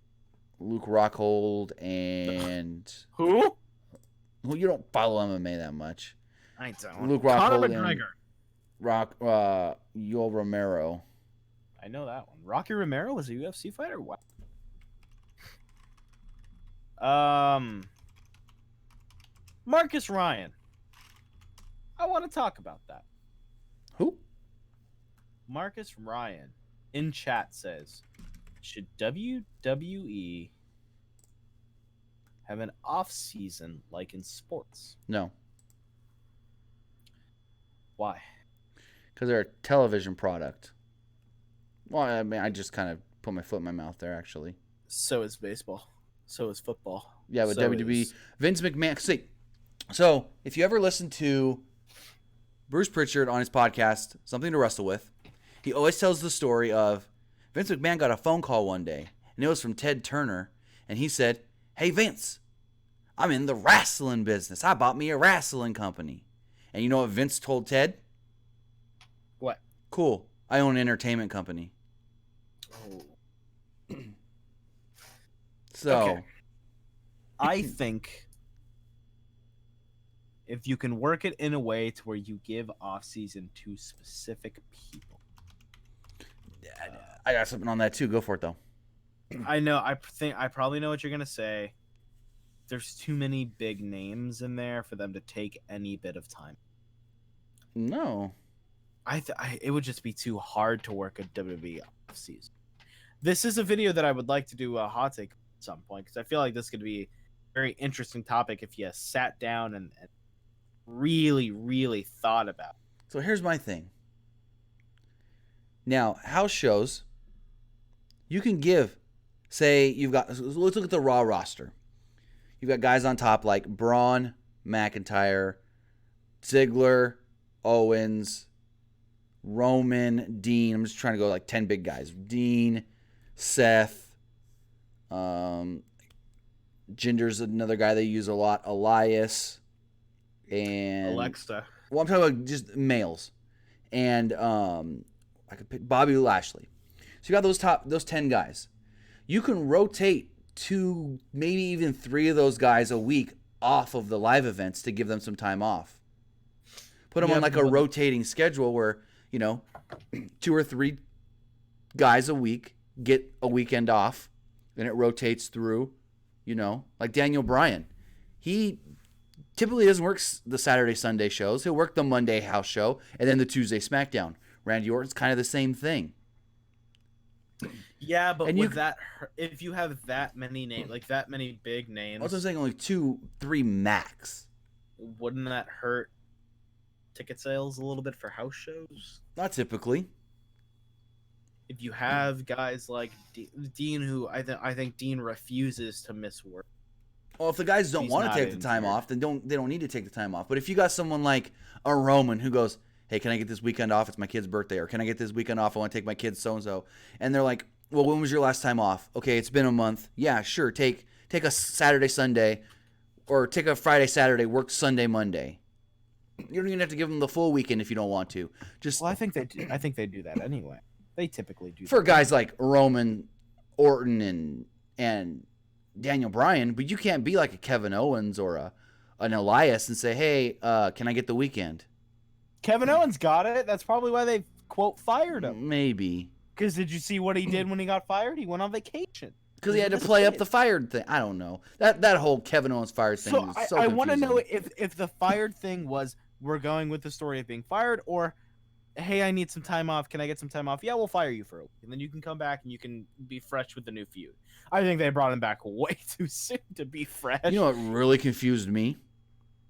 Luke Rockhold and Who? well, you don't follow MMA that much. I don't. Luke Conor Rockhold McGregor. and Yoel Romero. I know that one. Rocky Romero was a UFC fighter. What? Marcus Ryan. I want to talk about that. Who? Marcus Ryan in chat says, should WWE have an off season like in sports? No. Why? Because they're a television product. Well, I mean, I just kind of put my foot in my mouth there, actually. So is baseball. So is football. Yeah, but WWE, Vince McMahon. See, so if you ever listen to Bruce Pritchard on his podcast, Something to Wrestle With, he always tells the story of Vince McMahon got a phone call one day, and it was from Ted Turner, and he said, "Hey, Vince, I'm in the wrestling business. I bought me a wrestling company." And you know what Vince told Ted? What? Cool. I own an entertainment company. Oh. So, okay. I think if you can work it in a way to where you give off season to specific people. I got something on that too. Go for it though. I know. I think I probably know what you're gonna say. There's too many big names in there for them to take any bit of time. No. It would just be too hard to work a WWE off season. This is a video that I would like to do a hot take at some point because I feel like this could be a very interesting topic if you sat down and really, really thought about it. So here's my thing. Now, house shows, you can give, say you've got, let's look at the Raw roster. You've got guys on top like Braun, McIntyre, Ziggler, Owens, Roman, Dean. I'm just trying to go like 10 big guys. Dean, Seth, Jinder's another guy they use a lot. Elias, and Alexa. Well, I'm talking about just males, and I could pick Bobby Lashley. So you got those 10 guys. You can rotate 2, maybe even 3 of those guys a week off of the live events to give them some time off. Put them on like a rotating schedule where, 2 or 3 guys a week get a weekend off, and it rotates through, like Daniel Bryan. He typically doesn't work the Saturday, Sunday shows. He'll work the Monday house show and then the Tuesday SmackDown. Randy Orton's kind of the same thing. Yeah, but if you have that many names, like that many big names, Also, I'm saying only 2, 3 max. Wouldn't that hurt ticket sales a little bit for house shows? Not typically. If you have guys like Dean, who I think Dean refuses to miss work. Well, if the guys don't want to take the time off, then they don't need to take the time off. But if you got someone like a Roman who goes, "Hey, can I get this weekend off? It's my kid's birthday," or "Can I get this weekend off? I want to take my kids so and so," and they're like, "Well, when was your last time off?" "Okay, it's been a month." "Yeah, sure. Take a Saturday, Sunday, or take a Friday, Saturday. Work Sunday, Monday." You don't even have to give them the full weekend if you don't want to. Well, I think they do that anyway. They typically do for guys like Roman, Orton, and Daniel Bryan, but you can't be like a Kevin Owens or an Elias and say, "Hey, can I get the weekend?" Kevin Owens got it. That's probably why they quote fired him. Maybe. Because did you see what he did when he got fired? He went on vacation. Because he had to play up the fired thing. I don't know. That whole Kevin Owens fired thing is so confusing. I want to know if the fired thing was we're going with the story of being fired, or hey, I need some time off. Can I get some time off? Yeah, we'll fire you for a week, and then you can come back and you can be fresh with the new feud. I think they brought him back way too soon to be fresh. You know what really confused me?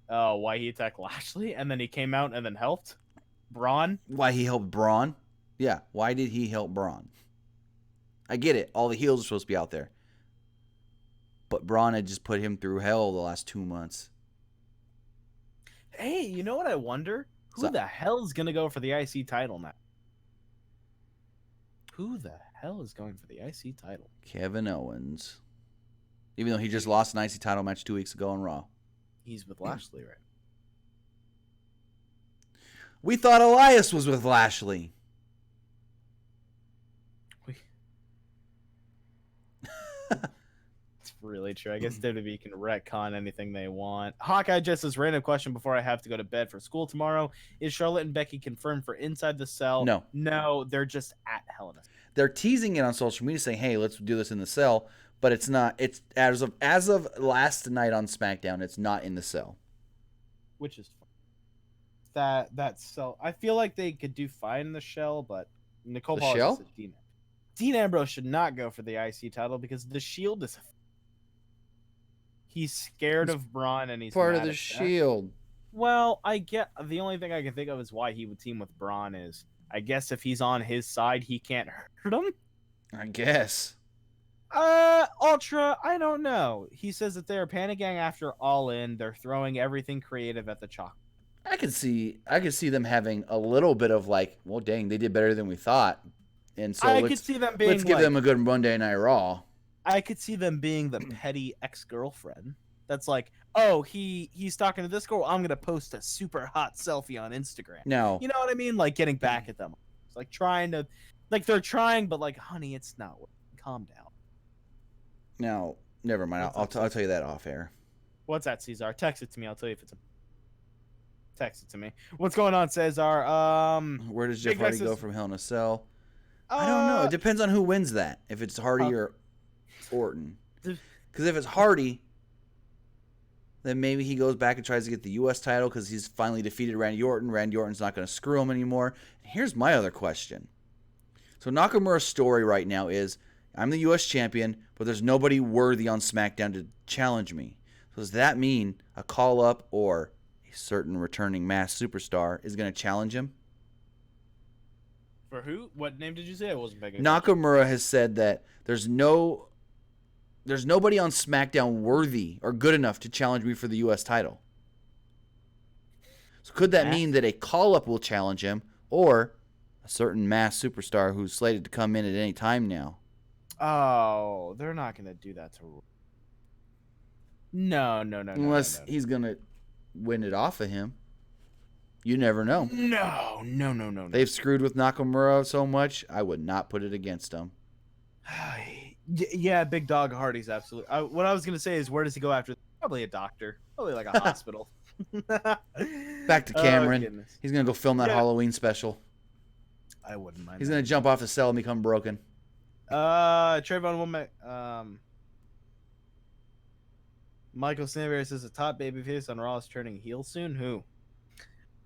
Oh, why he attacked Lashley and then he came out and then helped Braun? Why he helped Braun? Yeah, why did he help Braun? I get it. All the heels are supposed to be out there. But Braun had just put him through hell the last 2 months. Hey, you know what I wonder? Who the hell is going to go for the IC title now? Who the hell is going for the IC title? Kevin Owens. Even though he just lost an IC title match 2 weeks ago on Raw. He's with Lashley, right? We thought Elias was with Lashley. It's really true. I guess WWE can retcon anything they want. Hawkeye, just this random question before I have to go to bed for school tomorrow. Is Charlotte and Becky confirmed for Inside the Cell? No. No, they're just at Hell in a Cell. They're teasing it on social media saying, hey, let's do this in the cell. But it's not. It's as of last night on SmackDown, it's not in the cell. Which is fun. That's so. I feel like they could do fine in the shell, but Nicole Paul shell? Dean Ambrose should not go for the IC title because the Shield is. He's scared of Braun and he's part of mad the at Shield. Well, I get the only thing I can think of is why he would team with Braun is I guess if he's on his side, he can't hurt him. I guess. Ultra, I don't know. He says that they're panicking after All In. They're throwing everything creative at the chalk. I could see them having a little bit of like, well, dang, they did better than we thought, and so I could see them being. Let's give them a good Monday Night Raw. I could see them being the petty ex-girlfriend. That's like, oh, he's talking to this girl. I'm gonna post a super hot selfie on Instagram. No, you know what I mean? Like getting back at them. It's like trying to, like they're trying, but like, honey, it's not working. Calm down. No, never mind. I'll tell you that off air. What's that, Cesar? Text it to me. I'll tell you if it's a. Text it to me. What's going on, Cesar? Where does Jeff Hardy go from Hell in a Cell? I don't know. It depends on who wins that. If it's Hardy or Orton. Because if it's Hardy, then maybe he goes back and tries to get the U.S. title because he's finally defeated Randy Orton. Randy Orton's not going to screw him anymore. And here's my other question. So Nakamura's story right now is, I'm the U.S. champion, but there's nobody worthy on SmackDown to challenge me. So does that mean a call-up or a certain returning masked superstar is going to challenge him? For who? What name did you say? I wasn't paying attention. Nakamura has said that there's nobody on SmackDown worthy or good enough to challenge me for the U.S. title. So could that mean that a call-up will challenge him or a certain masked superstar who's slated to come in at any time now? Oh, they're not going to do that to. No. Unless he's going to win it off of him. You never know. No. They've screwed with Nakamura so much, I would not put it against him. Yeah, Big Dog Hardy's absolutely. What I was going to say is, where does he go after? Probably a doctor. Probably like a hospital. Back to Cameron. He's going to go film that Halloween special. I wouldn't mind. He's going to jump off the cell and become broken. Trayvon Womack, Michael Sandberg says the top babyface on Raw is turning heel soon. Who?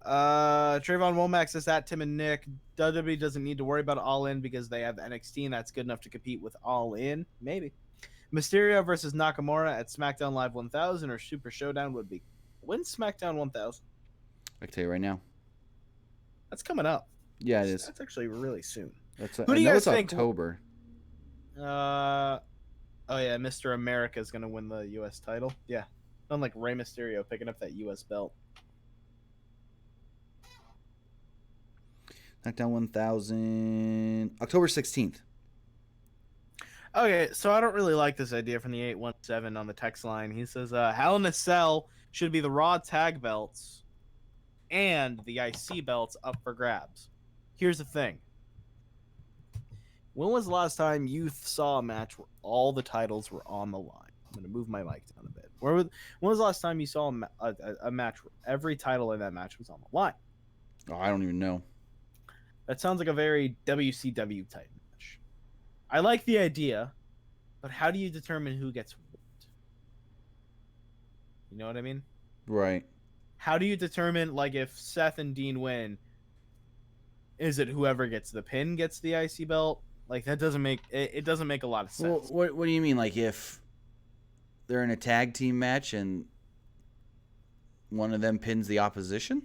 Trayvon Womack says that Tim and Nick, WWE doesn't need to worry about All In because they have NXT and that's good enough to compete with All In. Maybe. Mysterio versus Nakamura at SmackDown Live 1000 or Super Showdown would be. When's SmackDown 1000? I can tell you right now. That's coming up. Yeah, it is. That's actually really soon. Who do you guys think? October. Oh yeah, Mr. America is gonna win the U.S. title. Yeah, unlike Rey Mysterio picking up that U.S. belt. SmackDown 1000, October 16th. Okay, so I don't really like this idea from the 817 on the text line. He says, Hell in a Cell should be the Raw tag belts and the IC belts up for grabs. Here's the thing. When was the last time you saw a match where all the titles were on the line? I'm going to move my mic down a bit. When was the last time you saw a match where every title in that match was on the line? Oh, I don't even know. That sounds like a very WCW type match. I like the idea, but how do you determine who gets what? You know what I mean? Right. How do you determine, like, if Seth and Dean win, is it whoever gets the pin gets the IC belt? Like, that doesn't make it doesn't make a lot of sense. Well, what do you mean? Like, if they're in a tag team match and one of them pins the opposition?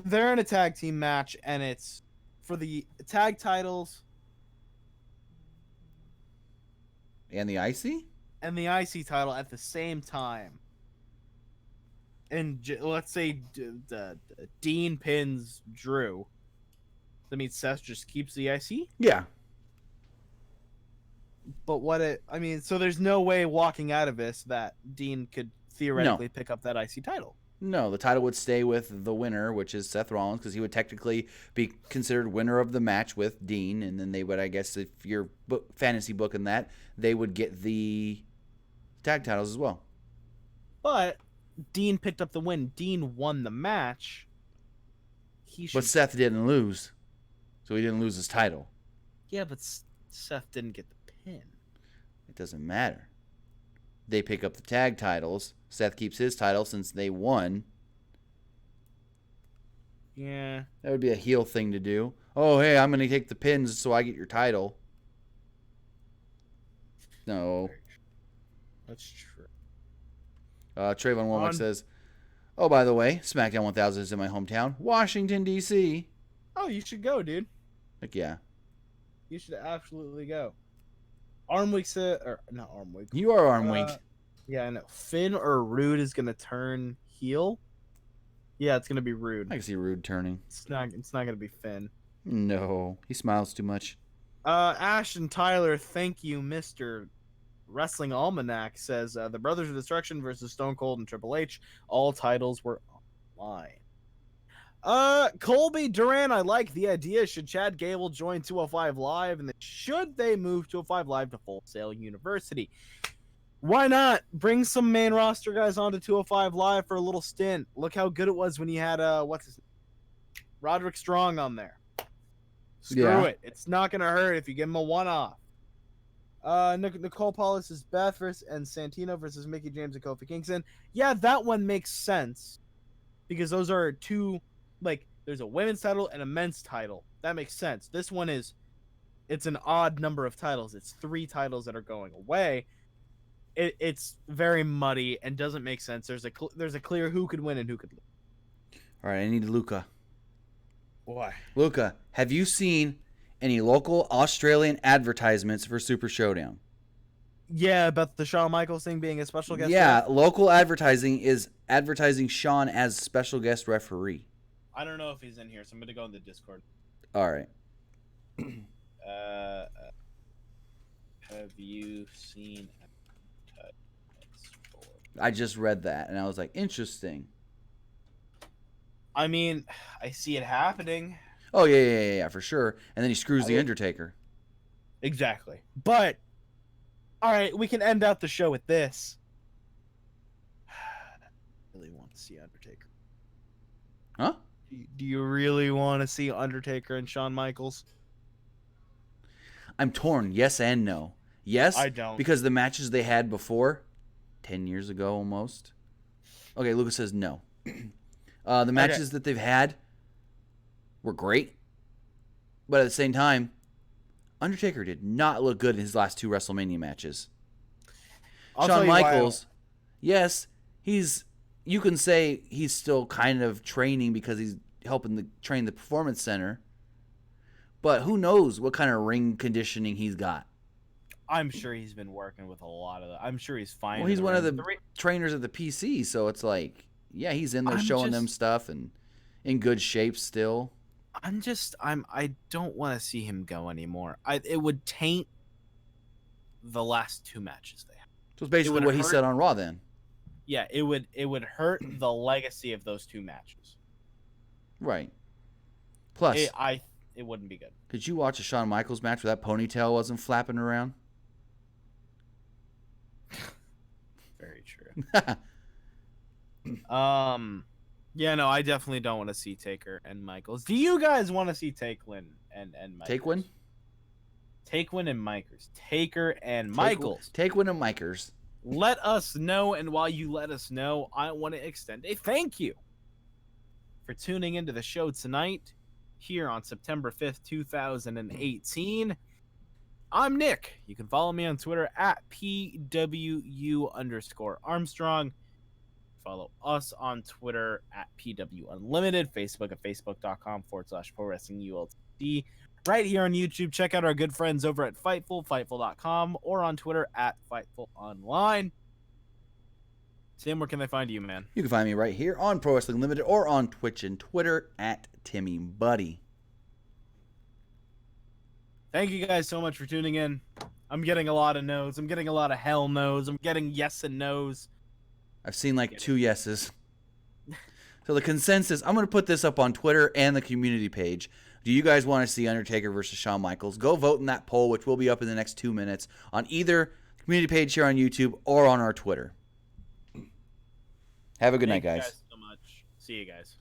They're in a tag team match, and it's for the tag titles. And the IC? And the IC title at the same time. And let's say Dean pins Drew. That means Seth just keeps the IC? Yeah. But so there's no way walking out of this that Dean could theoretically pick up that IC title. No, the title would stay with the winner, which is Seth Rollins, because he would technically be considered winner of the match with Dean, and then they would, I guess, if you're fantasy booking that, they would get the tag titles as well. But Dean picked up the win. Dean won the match. But Seth didn't lose, so he didn't lose his title. Yeah, but Seth didn't get the pin. It doesn't matter. They pick up the tag titles. Seth keeps his title since they won. Yeah. That would be a heel thing to do. Oh, hey, I'm going to take the pins so I get your title. No. That's true. Trayvon Womack says, oh, by the way, SmackDown 1000 is in my hometown, Washington, D.C. Oh, you should go, dude. Like, yeah. You should absolutely go. Arm Week said, or not Arm Week. You are Arm Week. Yeah, I know. Finn or Rude is gonna turn heel. Yeah, it's gonna be Rude. I can see Rude turning. It's not gonna be Finn. No, he smiles too much. Ash and Tyler, thank you, Mr. Wrestling Almanac says the Brothers of Destruction versus Stone Cold and Triple H. All titles were online. Colby Duran, I like the idea. Should Chad Gable join 205 Live, and then should they move 205 Live to Full Sail University? Why not bring some main roster guys onto 205 Live for a little stint? Look how good it was when you had what's his name? Roderick Strong on there. Screw it. It's not gonna hurt if you give him a one-off. Nicole Paulus is Beth and Santino versus Mickey James and Kofi Kingston. Yeah, that one makes sense because those are two. Like, there's a women's title and a men's title. That makes sense. This one it's an odd number of titles. It's 3 titles that are going away. It's very muddy and doesn't make sense. There's a clear who could win and who could lose. All right, I need Luca. Why? Luca, have you seen any local Australian advertisements for Super Showdown? Yeah, about the Shawn Michaels thing being a special guest. Yeah, local advertising is advertising Shawn as special guest referee. I don't know if he's in here, so I'm gonna go in the Discord. All right. Have you seen? I just read that and I was like, interesting. I mean, I see it happening. Oh yeah, for sure. And then he screws the Undertaker. Exactly. But all right, we can end out the show with this. I really want to see Undertaker. Huh? Do you really want to see Undertaker and Shawn Michaels? I'm torn. Yes and no. Yes, I don't. Because the matches they had before, 10 years ago almost. Okay, Lucas says no. The matches that they've had were great. But at the same time, Undertaker did not look good in his last 2 WrestleMania matches. Shawn Michaels, yes, you can say he's still kind of training because he's helping train the Performance Center. But who knows what kind of ring conditioning he's got. I'm sure he's been working with a lot of I'm sure he's fine. Well, he's one of the trainers of the PC, so it's like, yeah, he's in there showing them stuff and in good shape still. I don't want to see him go anymore. It would taint the last 2 matches they had. So it's basically what he said on Raw then. Yeah, it would hurt the legacy of those 2 matches. Right. Plus, it wouldn't be good. Did you watch a Shawn Michaels match where that ponytail wasn't flapping around? Very true. Yeah, no, I definitely don't want to see Taker and Michaels. Do you guys want to see Taker and Michaels? Taker and Michaels. Taker and Michaels. Taker and Michaels. Let us know, and while you let us know, I want to extend a thank you for tuning into the show tonight here on September 5th, 2018. I'm Nick. You can follow me on Twitter at PWU_Armstrong. Follow us on Twitter at PWUnlimited, Facebook at facebook.com/Pro Wrestling ULTD. Right here on YouTube, check out our good friends over at Fightful, Fightful.com, or on Twitter at FightfulOnline. Tim, where can they find you, man? You can find me right here on Pro Wrestling Limited or on Twitch and Twitter at TimmyBuddy. Thank you guys so much for tuning in. I'm getting a lot of no's. I'm getting a lot of hell no's. I'm getting yes and no's. I've seen like 2 yeses. So the consensus, I'm going to put this up on Twitter and the community page. Do you guys want to see Undertaker versus Shawn Michaels? Go vote in that poll, which will be up in the next 2 minutes on either community page here on YouTube or on our Twitter. Have a good night, guys. Thank you guys so much. See you guys.